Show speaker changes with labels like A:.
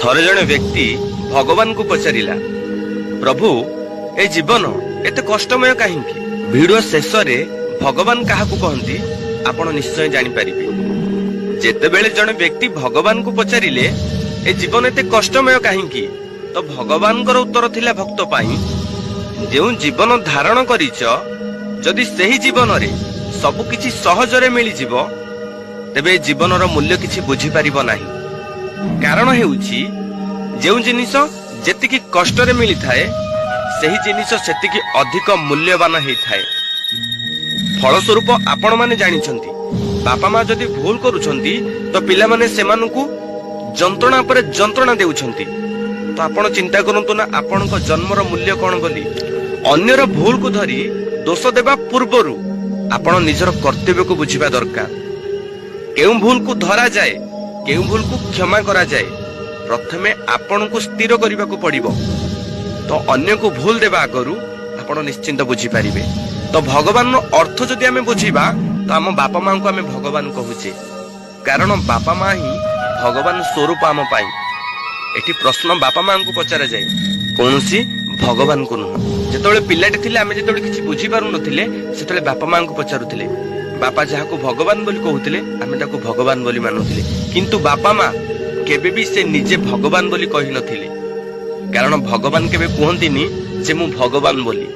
A: ଥରେ ଜଣେ ବ୍ୟକ୍ତି ଭଗବାନଙ୍କୁ ପଚାରିଲା, ପ୍ରଭୁ ଏ ଜୀବନ ଏତେ କଷ୍ଟମୟ କାହିଁକି? ଭିଡିଓ ଶେଷରେ ଭଗବାନ କାହାକୁ କହନ୍ତି ଆପଣ ନିଶ୍ଚୟ ଜାଣିପାରିବେ। ଯେତେବେଳେ ଜଣେ ବ୍ୟକ୍ତି ଭଗବାନଙ୍କୁ ପଚାରିଲେ ଏ ଜୀବନ ଏତେ କଷ୍ଟମୟ କାହିଁକି, ତ ଭଗବାନଙ୍କର ଉତ୍ତର ଥିଲା ଭକ୍ତ ପାଇଁ, ଯେଉଁ ଜୀବନ ଧାରଣ କରିଛ ଯଦି ସେହି ଜୀବନରେ ସବୁ କିଛି ସହଜରେ ମିଳିଯିବ ତେବେ ଏ ଜୀବନର ମୂଲ୍ୟ କିଛି ବୁଝିପାରିବ ନାହିଁ। କାରଣ ହେଉଛି ଯେଉଁ ଜିନିଷ ଯେତିକି କଷ୍ଟରେ ମିଳିଥାଏ ସେହି ଜିନିଷ ସେତିକି ଅଧିକ ମୂଲ୍ୟବାନ ହେଇଥାଏ। ଫଳସ୍ୱରୂପ ଆପଣମାନେ ଜାଣିଛନ୍ତି, ବାପା ମା ଯଦି ଭୁଲ କରୁଛନ୍ତି ତ ପିଲାମାନେ ସେମାନଙ୍କୁ ଯନ୍ତ୍ରଣା ପରେ ଯନ୍ତ୍ରଣା ଦେଉଛନ୍ତି। ତ ଆପଣ ଚିନ୍ତା କରନ୍ତୁ ନା ଆପଣଙ୍କ ଜନ୍ମର ମୂଲ୍ୟ କଣ ବୋଲି। ଅନ୍ୟର ଭୁଲକୁ ଧରି ଦୋଷ ଦେବା ପୂର୍ବରୁ ଆପଣ ନିଜର କର୍ତ୍ତବ୍ୟକୁ ବୁଝିବା ଦରକାର। କେଉଁ ଭୁଲକୁ ଧରାଯାଏ, କେଉଁ ଭୁଲକୁ କ୍ଷମା କରାଯାଏ, ପ୍ରଥମେ ଆପଣଙ୍କୁ ସ୍ଥିର କରିବାକୁ ପଡିବ। ତ ଅନ୍ୟକୁ ଭୁଲ ଦେବା ଆଗରୁ ଆପଣ ନିଶ୍ଚିନ୍ତ ବୁଝିପାରିବେ। ତ ଭଗବାନର ଅର୍ଥ ଯଦି ଆମେ ବୁଝିବା ତ ଆମ ବାପା ମାଙ୍କୁ ଆମେ ଭଗବାନ କହୁଛେ, କାରଣ ବାପା ମା ହିଁ ଭଗବାନ ସ୍ୱରୂପ ଆମ ପାଇଁ। ଏଠି ପ୍ରଶ୍ନ ବାପା ମାଙ୍କୁ ପଚରାଯାଏ, କୌଣସି ଭଗବାନଙ୍କୁ ନୁହଁ। ଯେତେବେଳେ ପିଲାଟେ ଥିଲେ, ଆମେ ଯେତେବେଳେ କିଛି ବୁଝିପାରୁନଥିଲେ ସେତେବେଳେ ବାପା ମାଙ୍କୁ ପଚାରୁଥିଲେ। ବାପା ଯାହାକୁ ଭଗବାନ ବୋଲି କହୁଥିଲେ ଆମେ ତାକୁ ଭଗବାନ ବୋଲି ମାନୁଥିଲେ। କିନ୍ତୁ ବାପା ମା କେବେ ବି ସେ ନିଜେ ଭଗବାନ ବୋଲି କହିନଥିଲେ, କାରଣ ଭଗବାନ କେବେ କୁହନ୍ତିନି ଯେ ମୁଁ ଭଗବାନ ବୋଲି।